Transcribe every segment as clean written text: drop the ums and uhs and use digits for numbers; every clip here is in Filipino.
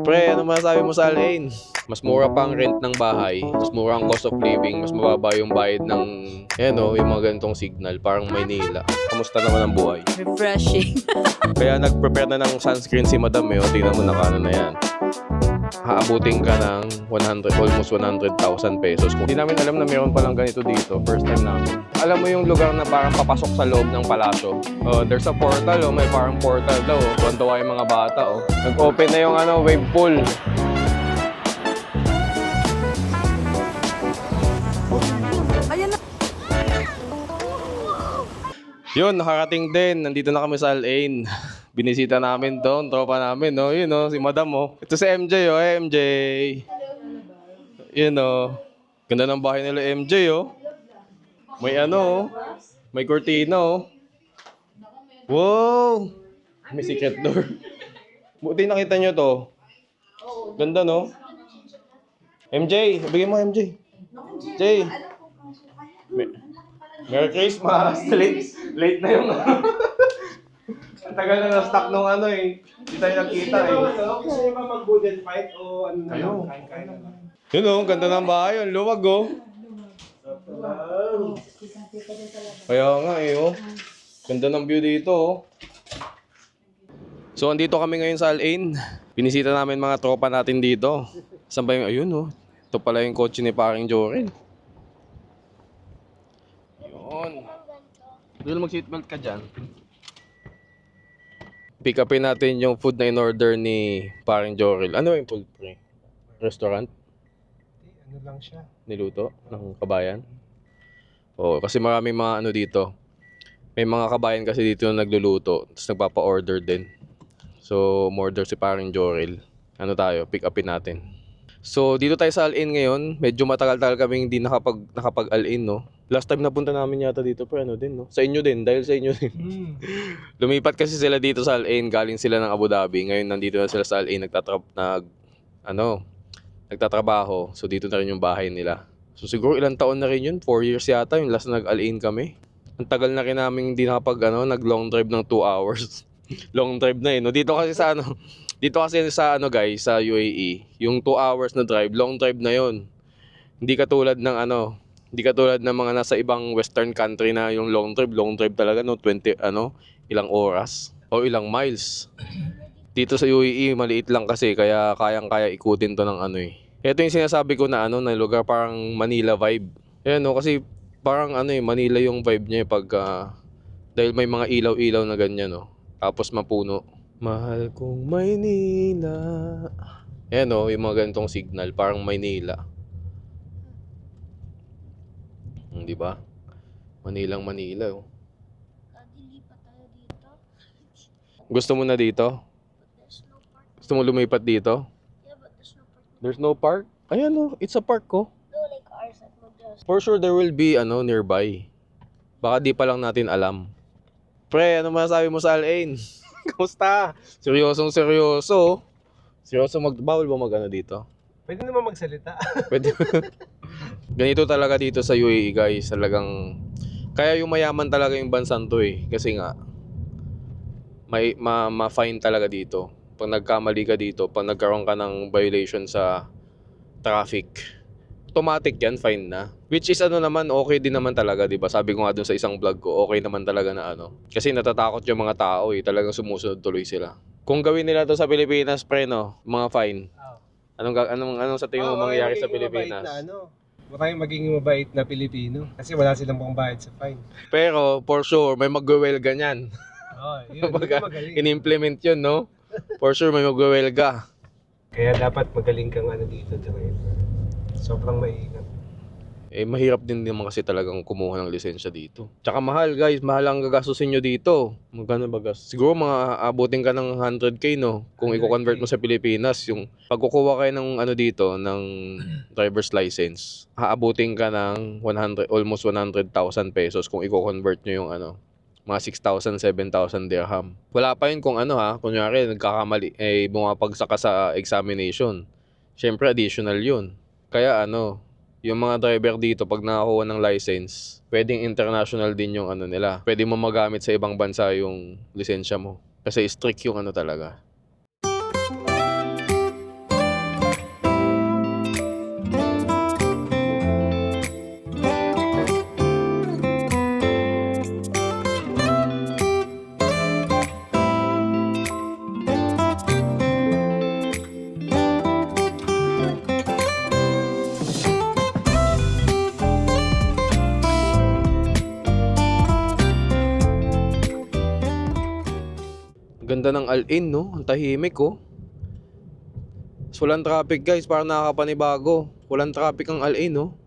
Pre, ano masasabi mo sa Alain? Mas mura pa ang rent ng bahay, mas mura ang cost of living, mas mababa yung bayad ng, yung mga ganitong signal, parang Maynila. Kamusta naman ang buhay? Refreshing. Kaya nag-prepare na ng sunscreen si Madam tingnan mo nakano na yan. Haabutin ka ng almost 100,000 pesos. Hindi namin alam na meron palang ganito dito. First time namin. Alam mo yung lugar na parang papasok sa loob ng palasyo? There's a portal, may parang portal daw. Tuwan-tuwa yung mga bata. Nag-open na yung wave pool. Ayan na. Yun, nakarating din. Nandito na kami sa Alain. Binisita namin doon, tropa namin, no? Yun, no? Si Madam, oh. Ito si MJ, oh. Hey, MJ. Yun, oh. Ganda ng bahay nila, MJ, oh. May may cortina, oh. Wow! May secret door. Buti nakita nyo to. Ganda, no? MJ, bigyan mo, MJ. MJ. Merry Christmas! Late na yung Ang tagal na na-stock nung Hindi tayo nakita Gusto niyo ba mag-budget fight o ano na lang? Kain-kain na lang. Yun, ganda ng bahay. Ang luwag, oh. Kaya nga, oh. Ganda ng view dito, oh. So, andito kami ngayon sa Alain. Binisita namin mga tropa natin dito. Saan ba yung, ayun, oh. Ito pala yung kotse ni paring Jorel. Yun. Doon mag-seatbelt ka dyan. Pick upin natin yung food na in-order ni paring Jorel. Ano yung food, pre? Restaurant? Ano lang siya? Niluto ng kabayan? Oo, kasi maraming mga dito. May mga kabayan kasi dito na nagluluto, tapos nagpapa-order din. So, umorder si paring Jorel. Pick upin natin. So, dito tayo sa Alain ngayon. Medyo matagal-tagal kaming hindi nakapag-Alain, no? Last time napunta namin yata dito, pero no? Sa inyo din, dahil sa inyo din. Lumipat kasi sila dito sa Alain, galing sila ng Abu Dhabi. Ngayon, nandito na sila sa Alain, nagtatrabaho. So, dito na rin yung bahay nila. So, siguro ilang taon na rin yun? 4 years yata, yung last na nag-Alain kami. Ang tagal na rin namin hindi nag-long drive ng 2 hours. Long drive na no? Dito kasi sa guys, sa UAE, yung 2 hours na drive, long drive na yon. Hindi katulad ng mga nasa ibang western country na yung long drive talaga 20 ilang oras o ilang miles. Dito sa UAE maliit lang kasi kaya kayang-kaya ikutin to ng Ito yung sinasabi ko na na lugar parang Manila vibe. Ayan kasi parang Manila yung vibe niya pag dahil may mga ilaw-ilaw na ganyan tapos mapuno. Mahal kong Maynila. Ayan yung mga ganitong signal, parang Maynila. Di ba? Manilang Manila, oh. Dilipat tayo dito. Gusto mo na dito? Gusto mo lumipat dito? Yeah, but there's no park. There's no park? Ayan, it's a park, oh. No, like ours at Modjas. For sure there will be nearby. Baka di pa lang natin alam. Pre, ano masasabi mo sa Alain? Kamusta? Seryoso. Bawal ba dito? Pwede naman magsalita. Pwede. Ganito talaga dito sa UAE, guys. Talagang kaya yung mayaman talaga yung bansang to kasi nga may ma-fine talaga dito. Pag nagkamali ka dito, pag nagkaroon ka ng violation sa traffic, automatic yan, fine na. Which is naman, okay din naman talaga, di ba? Sabi ko nga dun sa isang vlog ko, okay naman talaga na Kasi natatakot yung mga tao talagang sumusunod tuloy sila. Kung gawin nila to sa Pilipinas, pre, mga fine. Anong sa tingin mo mangyayari sa Pilipinas? Mukhang magiging mabait na Pilipino. Kasi wala silang pangbayad sa fine. Pero, for sure, may mag-welga niyan. Yun magaling. In-implement yun, no? For sure, may mag-welga. Kaya dapat magaling kang dito, driver. Sobrang maingat. Mahirap din naman kasi talagang kumuha ng lisensya dito. Tsaka mahal, guys. Mahal ang gagastusin nyo dito. Magkano ba gas? Siguro mga abutin ka ng 100k, no? Kung i-convert mo sa Pilipinas, yung pagkukuha kayo ng dito, ng driver's license, haabutin ka ng almost 100,000 pesos kung i-convert nyo yung mga 6,000, 7,000 dirham. Wala pa yun kung kunyari, nagkakamali, bumapagsak ka sa examination. Siyempre, additional yun. Kaya yung mga driver dito pag nakakuha ng license, pwedeng international din yung nila. Pwede mo magamit sa ibang bansa yung lisensya mo. Kasi strict yung talaga. Ganda ng Al-Ain, no? Ang tahimik, oh. So, walang traffic, guys. Parang nakakapanibago. Walang traffic ang Al-Ain, no?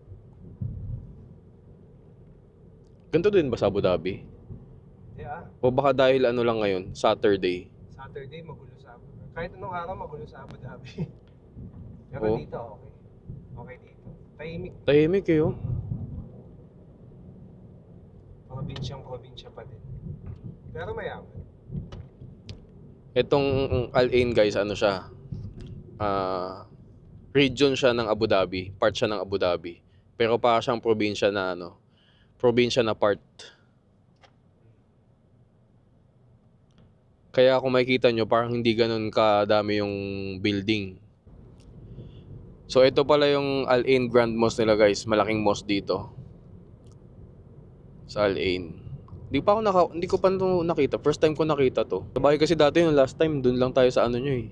Ganito din ba sa Abu Dhabi? Yeah. O baka dahil ano lang ngayon, Saturday. Saturday, magulo sa Abu Dhabi. Kahit anong araw, magulo sa Abu Dhabi. Pero Oh. dito, okay. Okay dito. Tahimik. Tahimik, eh, oh. Probinsyang-probinsya pa din. Pero mayaman. Itong Al-Ain, guys, ano siya? Region siya ng Abu Dhabi. Part siya ng Abu Dhabi. Pero para siyang probinsya na ano, probinsya na part. Kaya kung makikita nyo, parang hindi ganun kadami yung building. So ito pala yung Al-Ain Grand Mosque nila, guys. Malaking mosque dito. Sa Al-Ain. Hindi ko pa ito nakita. First time ko nakita to. Sabay kasi dati yung last time, dun lang tayo sa ano nyo eh.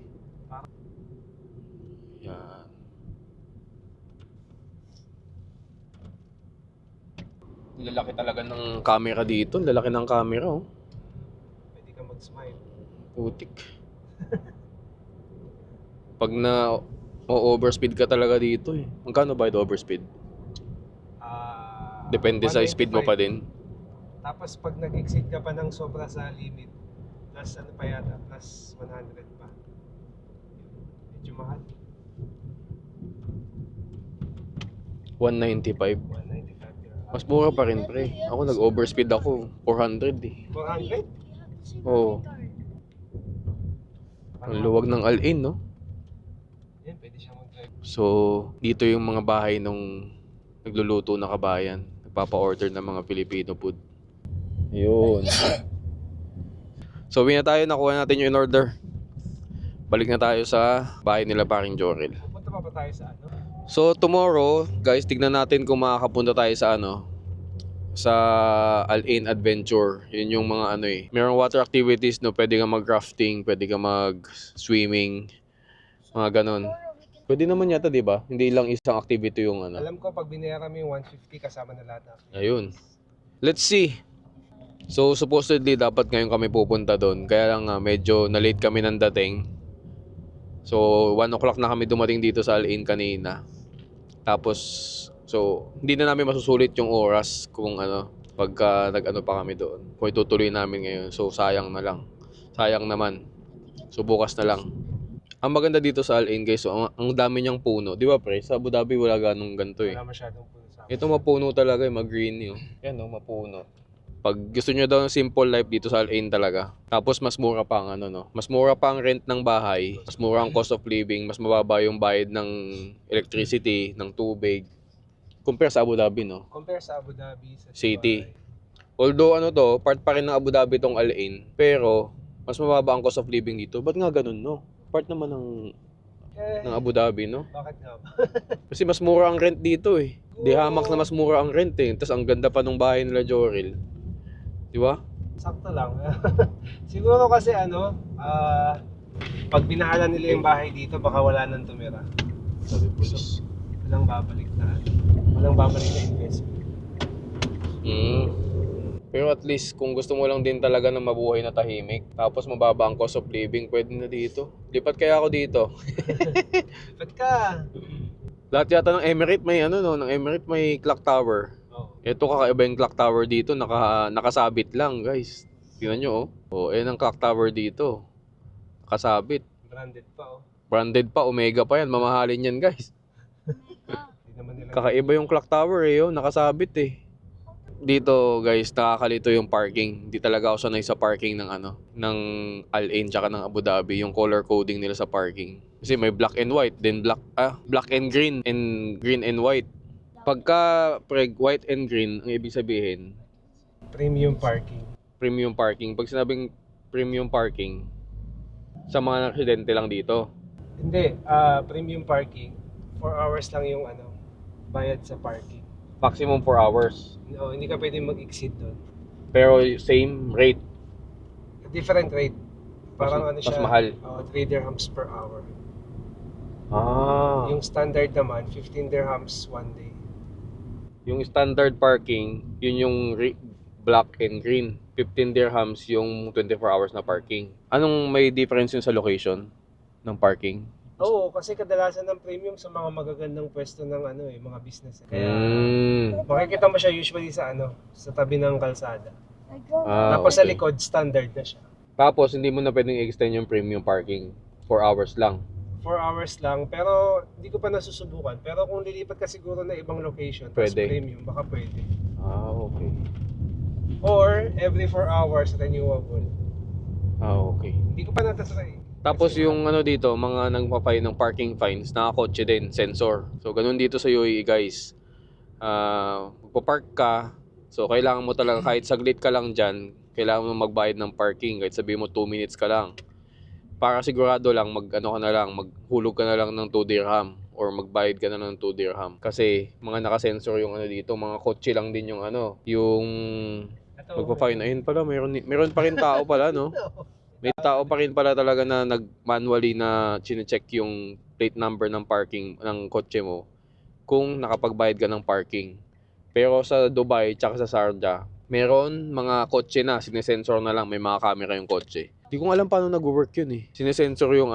Yan. Lalaki talaga ng camera dito. Lalaki ng camera, oh. Pwede ka mag-smile. Putik. Pag na overspeed ka talaga dito eh. Magkano ba ito overspeed? Depende sa speed mo pa din. Tapos pag nag-exceed ka pa ng sobra sa limit, plus ano pa yata, plus 100 pa. Medyo mahal. 195. 195 yun. Mas mura pa rin, pre. Ako nag-overspeed ako. 400 eh. 400? Oo. Ang luwag ng Al-Ain, no? Yan, pwede siyang mag-drive. So, dito yung mga bahay nung nagluluto na kabayan. Nagpapa-order ng mga Filipino food. Yun. So, uwi na tayo. Nakuha natin yung in-order. Balik na tayo sa bahay nila paring Jorel. Pupunta pa tayo sa ano? So, tomorrow, guys, tignan natin kung makakapunta tayo sa ano, sa Al-Ain Adventure. Yun yung mga ano eh. Merong water activities, no? Pwede ka mag-rafting, pwede ka mag-swimming, mga ganon. Pwede naman yata, di ba? Hindi lang isang activity yung ano. Alam ko pag binayaran mo yung 150 kasama na lahat na. Ayun. Let's see. So, supposedly, dapat ngayon kami pupunta doon. Kaya lang medyo na-late kami ng dating. So, 1 o'clock na kami dumating dito sa Al-Ain kanina. Tapos, so, hindi na namin masusulit yung oras kung ano, pagka nag-ano pa kami doon. Kung itutuloy namin ngayon. So, sayang na lang. Sayang naman. So, bukas na lang. Ang maganda dito sa Al-Ain, guys, so, ang dami niyang puno. Di ba, pre? Sa Abu Dhabi, wala ganong ganito eh. Wala masyadong puno sa akin. Ito mapuno talaga eh, mag-green yun. Yan oh, mapuno. Pag gusto nyo daw ng simple life dito sa Al-Ain talaga. Tapos mas mura pa ang ano no. Mas mura pa ang rent ng bahay, mas mura ang cost of living, mas mababa yung bayad ng electricity, ng tubig. Compare sa Abu Dhabi, no? Compare sa Abu Dhabi, sa City. Dubai. Although ano to, part pa rin ng Abu Dhabi tong Al-Ain, pero mas mababa ang cost of living dito. Ba't nga ganun, no? Part naman ng Abu Dhabi, no? Bakit nga ba? Kasi mas mura ang rent dito eh. Di hamak na mas mura ang rent eh. Tapos ang ganda pa ng bahay nila Jorel. Di ba? Sakto lang. Siguro kasi ano, pag binahala nila yung bahay dito, baka wala nang tumira. Sabi police. Walang babalik na investment. Pero at least kung gusto mo lang din talaga ng mabuhay na tahimik, tapos mababa ang cost of living, pwede na dito. Lipat kaya ako dito. Ba't ka? Lahat yata ng Emirate may ano no, ng Emirate may clock tower. Oh. Ito kakaiba yung clock tower dito, nakasabit lang, guys. Tingnan nyo oh. Oh, ayan ang clock tower dito. Nakasabit. Branded pa oh. Branded pa, Omega pa yan, mamahalin yan, guys. Hindi naman nila. Kakaiba yung clock tower eh, oh, nakasabit eh. Dito guys, nakakalito yung parking. Hindi talaga ako sanay sa parking ng ano, ng Al-Ain tsaka ng Abu Dhabi, yung color coding nila sa parking. Kasi may black and white, then black and green and white. Pagka white and green, ang ibig sabihin, Premium parking. premium parking. Pag sinabing premium parking, sa mga aksidente lang dito. Hindi, premium parking. 4 hours lang yung ano, bayad sa parking. Maximum 4 hours. No, hindi ka pwedeng mag-exceed doon. Pero same rate. Different rate. Parang Mas- ano mas siya, mahal. 3 dirhams per hour. Ah. Yung standard naman, 15 dirhams one day. Yung standard parking, yun yung black and green. 15 dirhams yung 24 hours na parking. Anong may difference yun sa location ng parking? Oo, kasi kadalasan ng premium sa mga magagandang pwesto ng mga business. Kaya makikita mo siya usually sa sa tabi ng kalsada. Tapos sa likod, standard na siya. Tapos hindi mo na pwedeng extend yung premium parking. 4 hours lang. 4 hours lang, pero hindi ko pa nasusubukan. Pero kung lilipat ka siguro na ibang location, tapos Pwede. premium, baka pwede. Okay. Or every 4 hours renewable. Okay. Hindi ko pa natatry. Tapos yung dito, mga nagpa-fine ng parking fines, nakakotse din, sensor. So ganun dito sa UAE guys. Magpa-park ka, so kailangan mo talaga kahit saglit ka lang dyan, kailangan mo magbayad ng parking kahit sabihin mo 2 minutes ka lang. Para sigurado lang maghulog ka na lang ng 2 dirham or magbayad ka na ng 2 dirham. Kasi mga naka-sensor yung dito, mga kotse lang din yung yung magpa-fine. Ayun pala, meron pa rin tao pala, no? May tao pa rin pala talaga na nag-manually na chine-check yung plate number ng parking ng kotse mo kung nakapagbayad ka ng parking. Pero sa Dubai tsaka sa Sharjah, meron mga kotse na sinesensor na lang, may mga camera yung kotse. Hindi ko alam paano nag-work yun eh. Sinesensor yung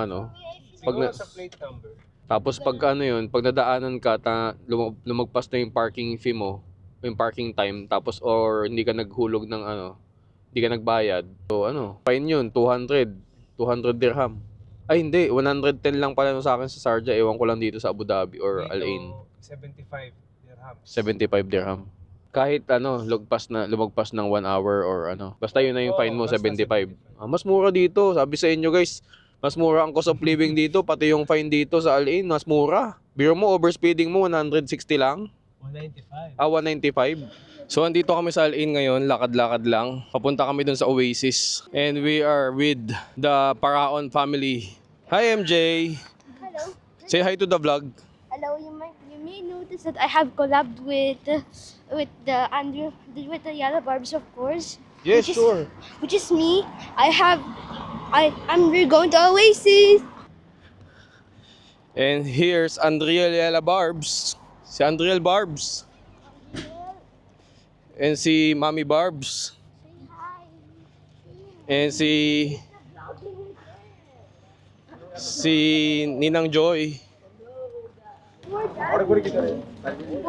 Siguro sa plate number. tapos pag pag nadaanan ka, lumagpas na yung parking fee mo, yung parking time, tapos or hindi ka naghulog ng hindi ka nagbayad. So fine yun, 200 dirham. Ay hindi, 110 lang pala sa akin sa Sharjah. Ewan ko lang dito sa Abu Dhabi or Al Ain. 75 dirhams. 75 dirham. Kahit lumagpas ng 1 hour or basta yun na yung fine mo, basta 75. Mas mura dito, sabi sa inyo guys. Mas mura ang cost of living dito, pati yung fine dito sa Al Ain, mas mura. Biro mo, overspeeding mo, 160 lang. 195. 195. So, andito kami sa Al Ain ngayon, lakad-lakad lang. Papunta kami dun sa Oasis. And we are with the Paraon family. Hi, MJ! Hello. Say hi to the vlog. Hello. You may notice that I have collabed with the Yellow Barbs, of course. Yes, Which is- sure. Which is me. We're going to Oasis. And here's Andriel Yala Barbs. Si Andriel Barbs. And si Mami Barbs. And si Ninang Joy. Poor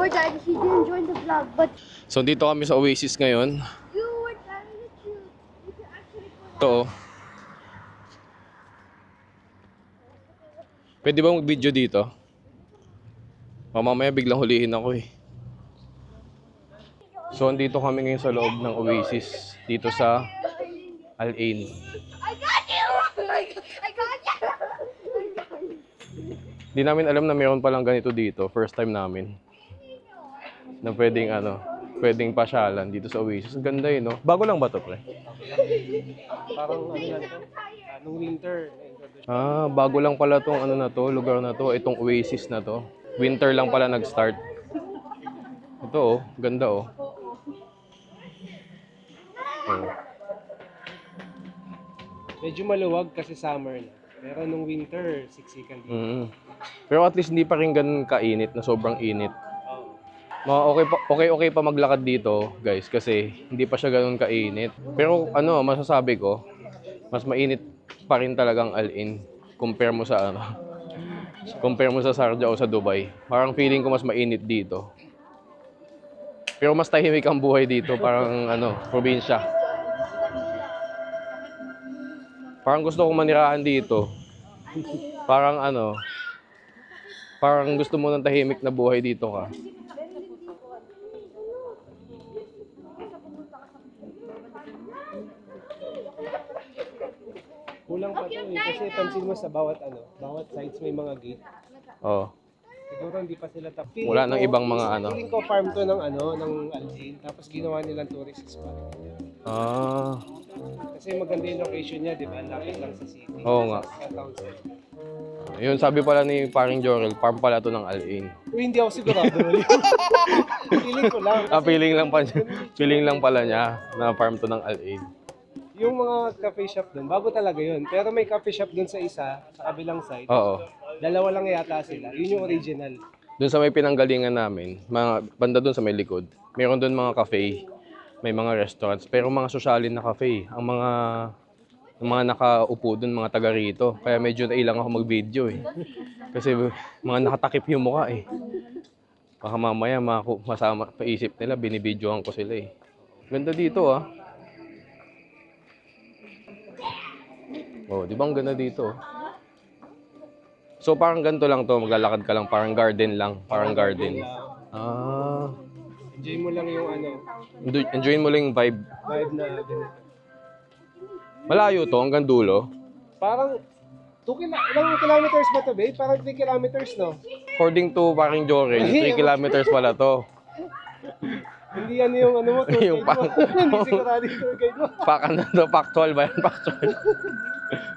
Dad, he didn't join the vlog, but So dito kami sa Oasis ngayon. you were telling the truth. You can actually Ito. Pwede ba mag-video dito? Mamaya biglang hulihin ako eh. So andito kami ngayon sa loob ng Oasis dito sa Al Ain. I got you! I got you! Di namin alam na meron palang ganito dito. First time namin. Na pwedeng pasyalan dito sa Oasis. Ang ganda eh, no? Bago lang ba to, pre? Parang lang to. Nung winter. Bago lang pala tong lugar na to, itong Oasis na to. Winter lang pala nag-start. Ito ganda oh. Medyo maluwag kasi summer na. Pero nung winter, siksikan dito. Pero at least hindi pa rin ganun kainit na sobrang init. Okay pa maglakad dito, guys, kasi hindi pa siya ganun kainit. Pero masasabi ko, mas mainit pa rin talagang Al Ain compare mo sa Sharjah o sa Dubai. Parang feeling ko mas mainit dito. Pero mas tahimik ang buhay dito, parang probinsya. Parang gusto kong manirahan dito. Parang parang gusto mo ng tahimik na buhay dito ka. Kulang pa to eh. Kasi pansin mo sa bawat sides may mga gate. Oh. Siguro hindi pa sila tapos. Wala nang ibang mga Feeling ko farm to ng ng Al Ain. Tapos ginawa nilang tourist spot. Kasi maganda yung location niya, di ba? Lapit lang sa city. Oo nga. Sa town center. Yun, sabi pala ni paring Jorel, farm pala to ng Al Ain. Hindi ako sigurado. Feeling ko lang. Feeling lang pala niya na farm to ng Al Ain. Yung mga cafe shop doon, bago talaga yun. Pero may cafe shop doon sa isa, sa kabilang side. Oo. Dalawa lang yata sila. Yun yung original. Doon sa may pinanggalingan namin, mga banda doon sa may likod, meron doon mga cafe may mga restaurants, pero mga sosyalin na cafe. Ang mga nakaupo doon, mga taga rito. Kaya medyo nailang ako mag-video eh. Kasi mga nakatakip yung mukha eh. Baka mamaya masama, paisip nila, binibidyohan ko sila eh. Ganda dito ah. Oh, di ba ang ganda dito? So parang ganito lang to, maglalakad ka lang, parang garden lang, parang garden. Ah. Enjoy mo lang yung ano, Enjoyin mo lang yung vibe. vibe na ganito. Malayo to, hanggang dulo. Parang, ilang kilometers ba to, babe? Parang 3 kilometers, no? According to parang Jorel, 3 kilometers pala to. Hindi yan yung ano mo, tour guide Yung mo. Hindi sigurado yung tour guide mo. Factual ba yan? Factual.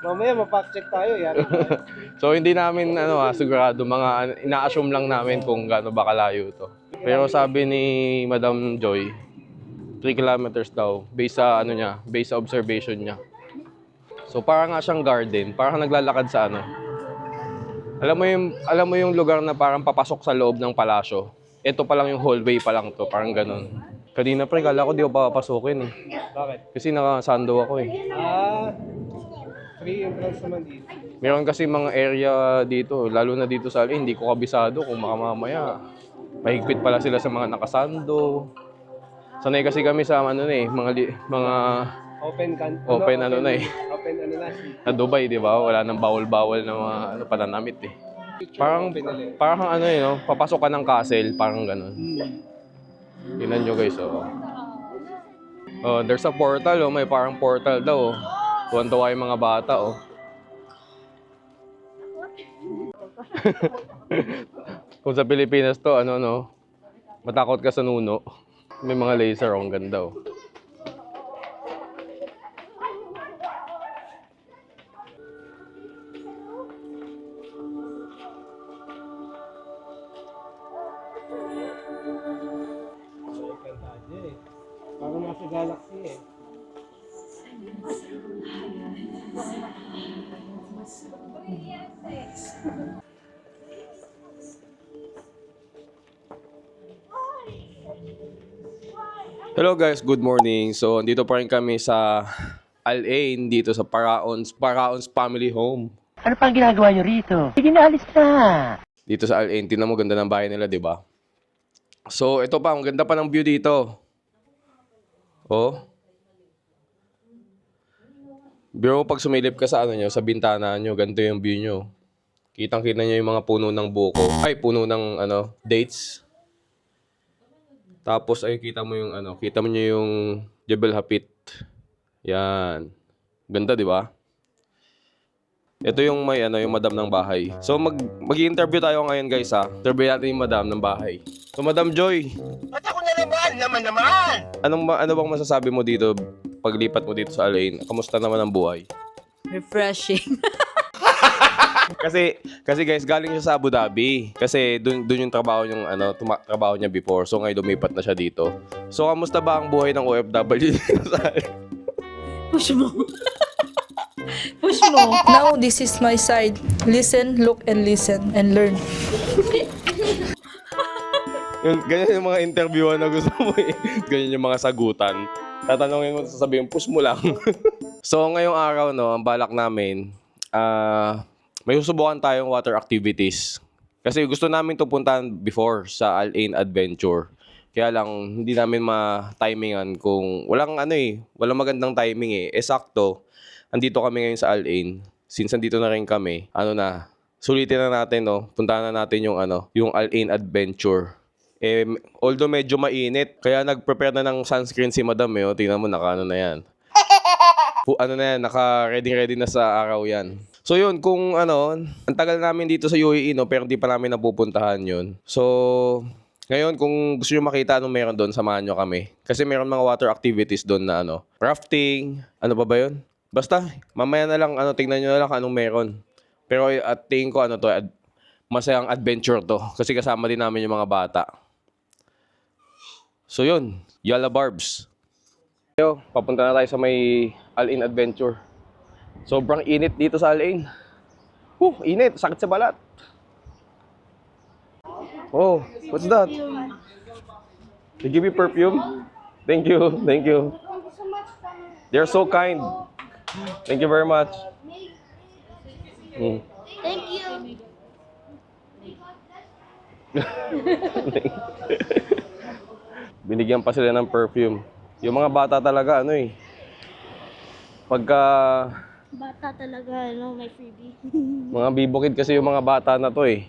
Mamaya, mapack check tayo. Yari tayo. So hindi namin sigurado, mga ina-assume lang namin kung gaano ba kalayo to. Pero sabi ni Madam Joy, 3 kilometers daw based sa based sa observation niya. So parang nga siyang garden, parang naglalakad sa ano. Alam mo yung lugar na parang papasok sa loob ng palasyo. Ito pa lang yung hallway pa lang to, parang ganun. Kanina pre, kala ko di ko papapasukin eh. Bakit? Kasi nakasando ako eh. Free entrance naman dito. Meron kasi mga area dito, lalo na dito sa hindi ko kabisado kung mamaya. Mahigpit pala sila sa mga nakasando. Sanay kasi kami sa mga Open Open ano na eh. Open ano na. Sa Dubai, di ba? Wala nang bawal-bawal na mga pananamit eh. Parang ano eh, no? Papasok ka ng castle, parang ganun. Tingnan nyo guys, oh. Oh, there's a portal, oh. May parang portal daw, oh. Tuwan-tuwa yung mga bata, oh. Kung sa Pilipinas to, matakot ka sa nuno. May mga laser, oh. Ang ganda, oh. Parang nasa galaxy eh. Hello guys, good morning. So, dito pa rin kami sa Al-Ain, dito sa Paraons Family Home. Ano pang ginagawa nyo rito? Sige na, alis na! Dito sa Al-Ain, tingnan mo, ganda ng bahay nila, di ba? So, ito pa, ang ganda pa ng view dito. Oh. Biro mo pag sumilip ka sa sa bintana nyo, ganito yung view nyo. Kitang-kita nyo yung mga puno ng buko. Ay, puno ng dates. Tapos ay kita mo yung Jebel Hapit. Yan. Ganda, di ba? Ito yung yung madam ng bahay. So mag-i-interview tayo ngayon, guys, ha. Interview natin yung madam ng bahay. So Madam Joy. At ako naman! Ano bang masasabi mo dito paglipat mo dito sa Al-Ain? Kamusta naman ang buhay? Refreshing. Kasi guys, galing siya sa Abu Dhabi. Kasi doon yung trabaho trabaho niya before. So ngayon lumipat na siya dito. So kamusta ba ang buhay ng OFW dito sa Push mo. Push mo. Now, this is my side. Listen, look, and listen, and learn. Ganyan yung mga interviewan na gusto mo eh. Ganyan yung mga sagutan. Tatanungin mo, sasabihin, push mo lang. So ngayong araw, ang balak namin, may susubukan tayong water activities. Kasi gusto namin ito puntahan before sa Al-Ain Adventure. Kaya lang, hindi namin ma-timingan kung walang magandang timing eh. Sakto, andito kami ngayon sa Al-Ain. Since andito na rin kami, sulitin na natin, puntahan na natin yung Al-Ain Adventure. Although medyo mainit, kaya nag-prepare na ng sunscreen si Madam eh. Tingnan mo, na yan. Naka-ready na sa araw yan. So yun, kung ang tagal namin dito sa UAE, pero hindi pa namin napupuntahan yun. So, ngayon, kung gusto nyo makita anong meron doon, samahan nyo kami. Kasi meron mga water activities doon na rafting, ano pa ba yun? Basta, mamaya na lang, tingnan nyo na lang anong meron. Pero at tingin ko, masayang adventure to. Kasi kasama din namin yung mga bata. So yun, Yalla Barbs. Papunta na tayo sa may Al-Ain Adventure. Sobrang init dito sa Al-Ain. Init. Sakit sa balat. Oh, what's that? They give you perfume? Thank you. Thank you. Thank you so much for They're so kind. Thank you very much. Mm. Thank you. Binigyan pa sila ng perfume. Yung mga bata talaga, ano eh. Pagka Bata talaga, no? May freebie. mga bibukid kasi yung mga bata na to eh.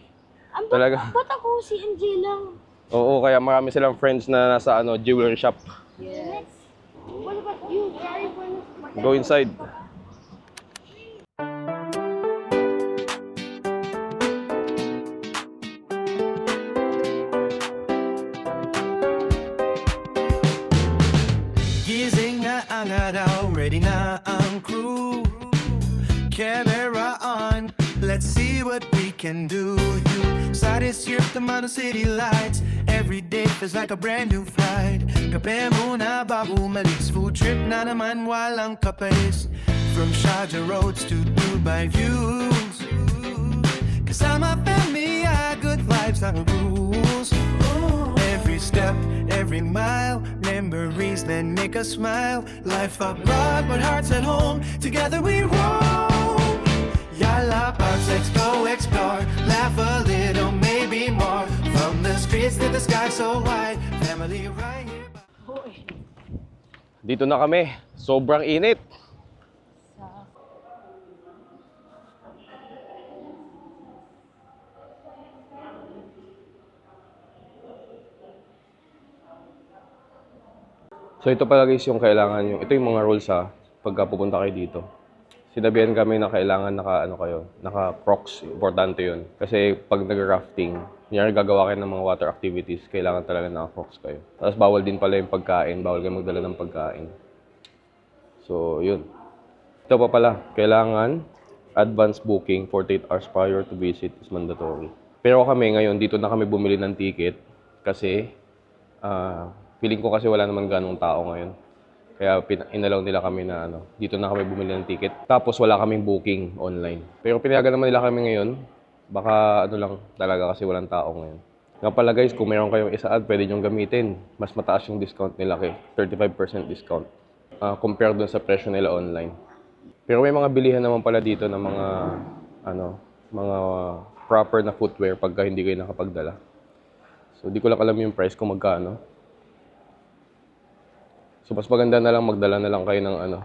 Ang Talaga. bata ko, si MJ lang. Oo, kaya marami silang friends na nasa jewelry shop. Yes. What about you? Where are you going? Go inside. Gising na ang araw, ready na ang crew. Camera on, let's see what we can do. You started strip the Mountain City lights. Every day feels like a brand new flight. Kape muna bago umalis. Food trip na naman walang kapes. From Sharjah roads to Dubai views. Kasama family, good vibes ang rules. Every step, every mile, memories that make us smile. Life abroad, but hearts at home. Together we roll. Yalla, bounce, let's go explore. Laugh a little, maybe more. From the streets to the sky so wide. Family right here. Dito na kami. Sobrang init. So ito pala guys yung kailangan yung ito yung mga rules ha pagka pupunta kayo dito. Sinabihan kami na kailangan naka Crocs, importante 'yun. Kasi pag nag-rafting, kunyari gagawa kayo ng mga water activities, kailangan talaga naka Crocs kayo. Tapos bawal din pala yung pagkain, bawal kayo magdala ng pagkain. So 'yun. Ito pa pala, kailangan advance booking 48 hours prior to visit is mandatory. Pero kami ngayon dito na kami bumili ng ticket kasi feeling ko kasi wala naman ganong tao ngayon. Kaya inalaw nila kami na dito na kami bumili ng ticket. Tapos wala kaming booking online. Pero pinayagan naman nila kami ngayon. Baka lang talaga kasi walang tao ngayon. Nga pala guys, kung meron kayong isa-add, pwede nyo gamitin. Mas mataas yung discount nila kay 35% discount. Compared dun sa presyo nila online. Pero may mga bilihan naman pala dito ng mga proper na footwear pagka hindi kayo nakapagdala. So di ko lang alam yung price kung magkano. So, mas maganda na lang magdala na lang kayo ng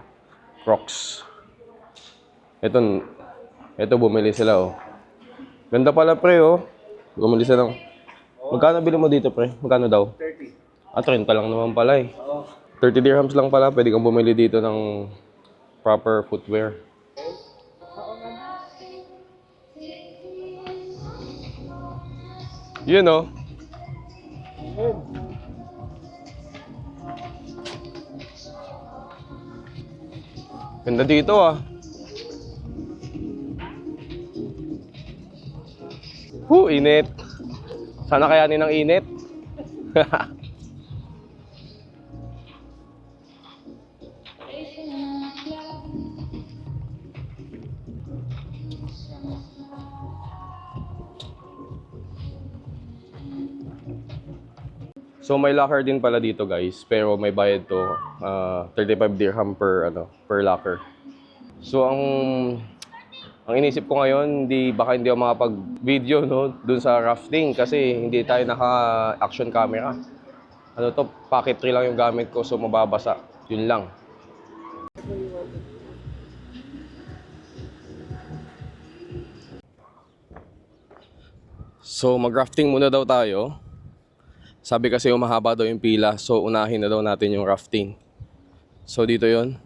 Crocs. Ito bumili sila oh. Ganda pala pre oh. Bumili sila ng... Magkano bili mo dito pre? Magkano daw? 30. 30 lang naman pala eh. 30 dirhams lang pala. Pwede kang bumili dito ng proper footwear. Yun oh. Ganda dito ah. Init. Sana kayanin ng init. So may locker din pala dito guys, pero may bayad to 35 dirham per locker. So ang inisip ko ngayon, baka hindi ako makapag-video dun sa rafting kasi hindi tayo naka-action camera. Pocket 3 lang yung gamit ko so mababasa. Yun lang. So mag-rafting muna daw tayo. Sabi kasi mahaba daw yung pila, so unahin na daw natin yung rafting. So dito yon.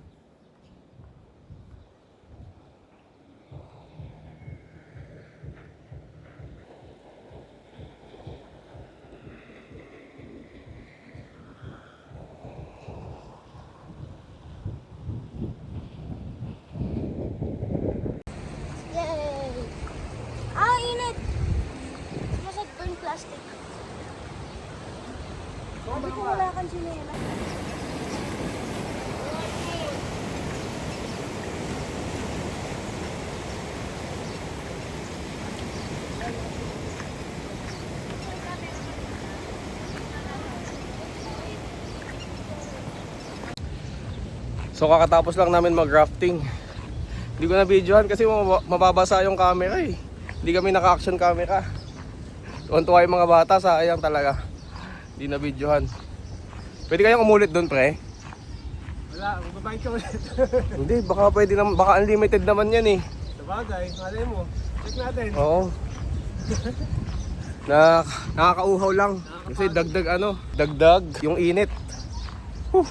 Yay! Init! Masag burn plastic. Sabi ko wala kang sinela. So kakatapos lang namin mag-rafting. Hindi ko na videohan kasi mababasa yung camera eh. Hindi kami naka-action camera. Tuwan-tuwa yung mga bata, sayang talaga. Hindi na videohan. Pwede kayong umulit doon, pre? Wala, magbabayad ka ulit. Hindi, baka pwede naman, baka unlimited naman yan eh. Sabagay, malay mo. Check natin. Oo. Nakakauhaw lang. Kasi dagdag yung init. Whew.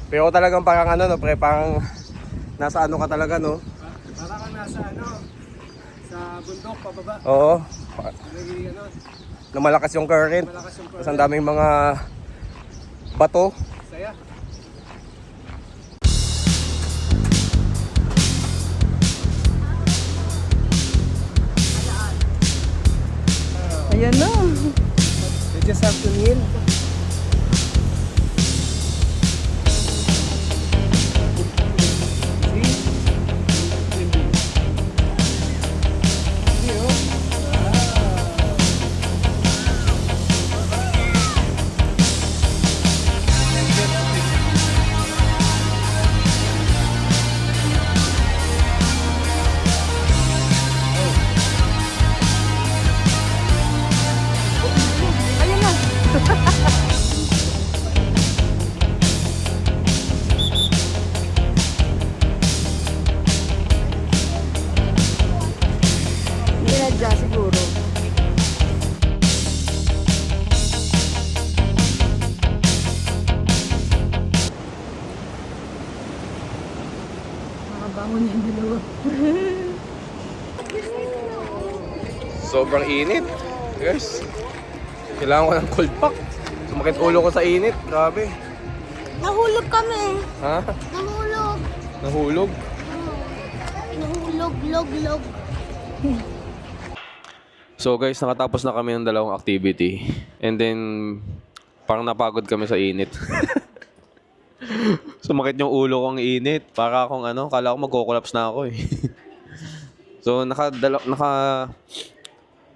Pero talagang parang ano, no, pre, parang nasa ano ka talaga, no? Para kang nasa sa bundok, pababa. Oo. Lagi Na malakas yung current. malakas yung Tapos ang daming mga bato. saya. Ayan na. You just have to kneel. Pinadya siguro. Makabangon yung dalawa. Sobrang init. Guys, kailangan ko ng cold pack. Sumakit ulo ko sa init. Grabe. Nahulog kami. Ha? Nahulog. Nahulog. Nahulog, log. So guys, nakatapos na kami ng dalawang activity. And then, parang napagod kami sa init. Sumakit yung ulo kong init. Para akong kala ko magko-collapse na ako eh. So,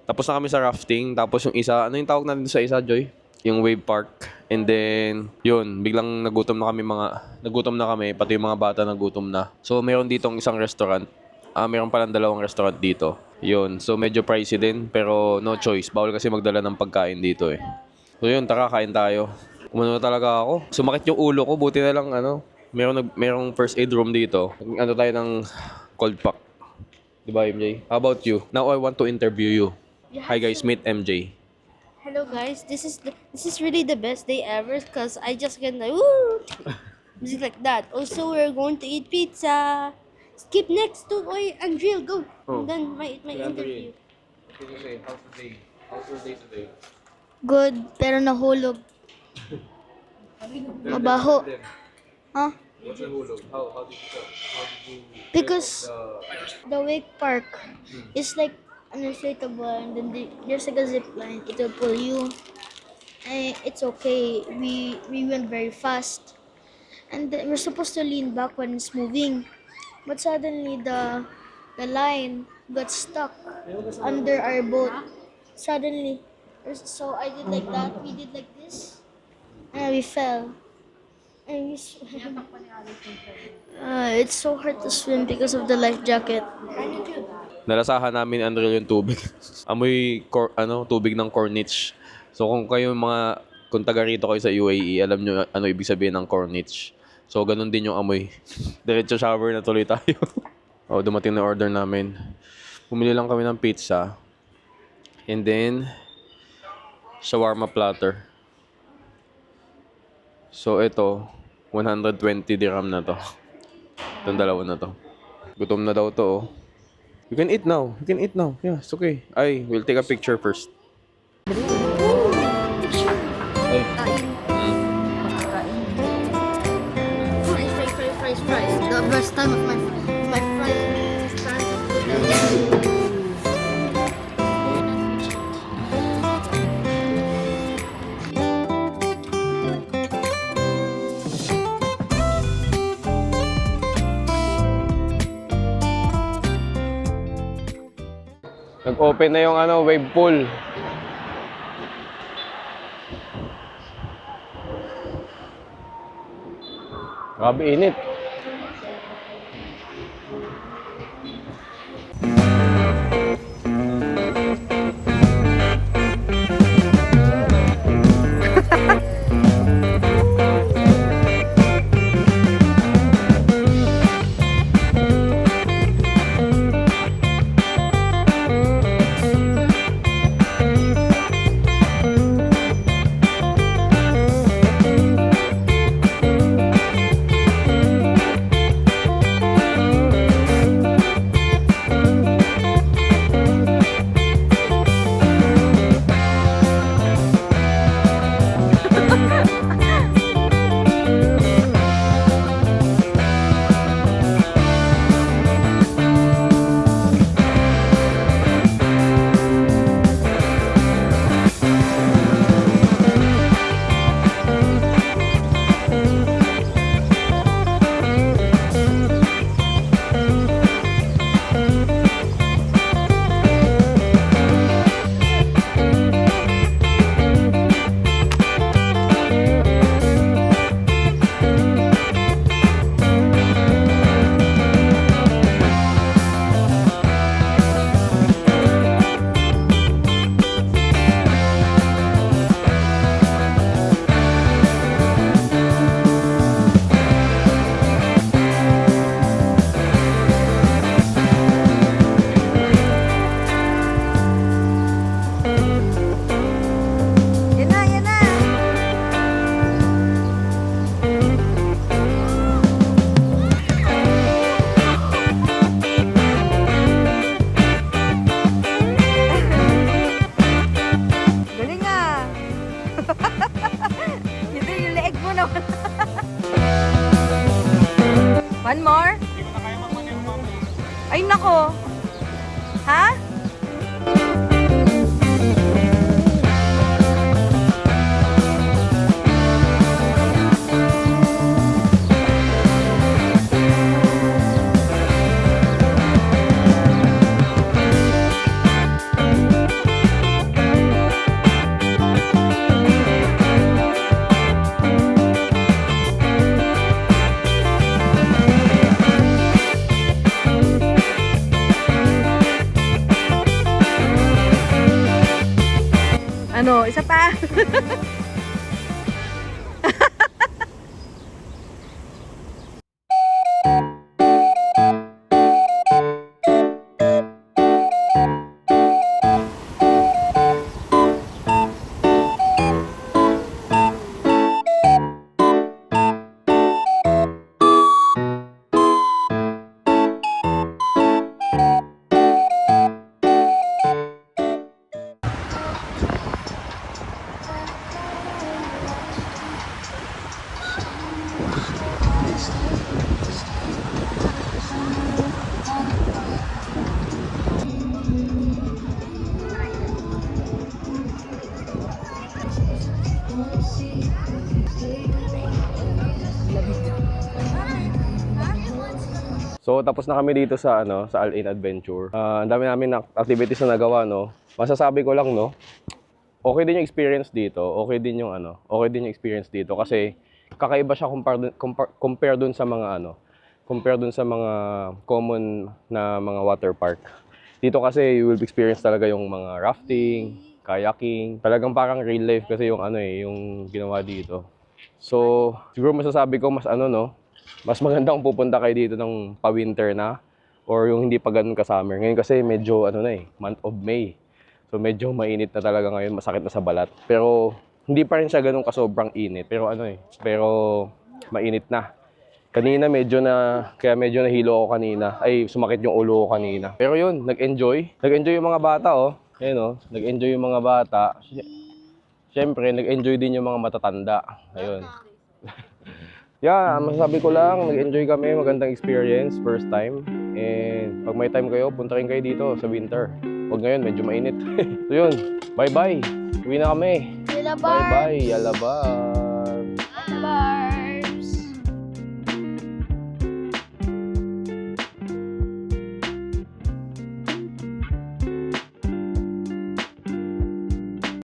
tapos na kami sa rafting. Tapos yung isa, ano yung tawag natin sa isa, Joy? Yung wave park. And then, yun, biglang nagutom na kami, pati yung mga bata nagutom na. So, meron ditong isang restaurant. Meron palang dalawang restaurant dito. Yun, so medyo pricey din, pero no choice. Bawal kasi magdala ng pagkain dito eh. So yun, tara, kain tayo. Umano na talaga ako. Sumakit yung ulo ko, buti na lang merong first aid room dito. Ano tayo ng cold pack. Diba, MJ? How about you? Now I want to interview you. Hi guys, meet MJ. Hello guys, this is really the best day ever because I just get like woo music like that. Also, we're going to eat pizza. Skip next to Andrea, go. Oh. And then my interview. What can you say? How's the day? How's your day today? Good, pero nahulog. Mabaho. Huh? What's the hulog? How did you feel? How did you Because the wake park is like an inflatable, and then there's like a zip line. It will pull you. And it's okay. We went very fast, and then we're supposed to lean back when it's moving, but suddenly the line got stuck under our boat. Suddenly, so I did like that. We did like this, and we fell. And it's so hard to swim because of the life jacket. Nalasahan namin Andrel yung tubig. Amoy tubig ng Corniche. So kung taga rito kayo sa UAE, alam nyo ano ibig sabihin ng Corniche. So ganun din yung amoy. Diretso shower na tuloy tayo. Dumating na order namin. Bumili lang kami ng pizza. And then shawarma platter. So ito 120 dirham na to. Itong dalawa na to. Gutom na daw to, oh. You can eat now. You can eat now. Yeah, it's okay. We'll take a picture first. Ay. Fries. The best time of my fries. Nag-open na yung wave pool. Grabe init. Yan na. Galing ah. Hindi, yung leeg mo naman. One more? Ay, nako. Ha? Ano, isa pa? So tapos na kami dito sa sa Al Ain Adventure. Ang dami namin activities na nagawa, no. Masasabi ko lang, no. Okay din yung experience dito. Okay din yung experience dito kasi kakaiba siya compare dun sa mga compare dun sa mga common na mga water park. Dito kasi you will experience talaga yung mga rafting, kayaking. Talagang parang real life kasi yung yung ginawa dito. So, siguro masasabi ko mas mas magandang pupunta kayo dito ng pa-winter na or yung hindi pa ganun ka-summer. Ngayon kasi medyo month of May. So medyo mainit na talaga ngayon, masakit na sa balat. Pero hindi pa rin siya ganun kasobrang init. Pero pero mainit na. Kanina kaya medyo nahilo ako kanina. Ay, sumakit yung ulo ko kanina. Pero yun, nag-enjoy. Nag-enjoy yung mga bata, oh. Ayun, oh. Nag-enjoy yung mga bata. Siyempre, nag-enjoy din yung mga matatanda. Ayun. Yeah, masasabi ko lang, nag-enjoy kami, magandang experience, first time. And pag may time kayo, punta rin kayo dito sa winter. Huwag ngayon, medyo mainit. So yun, bye-bye. Uwi na kami. Yalabar! Bye-bye, Yalabar. Yalabar!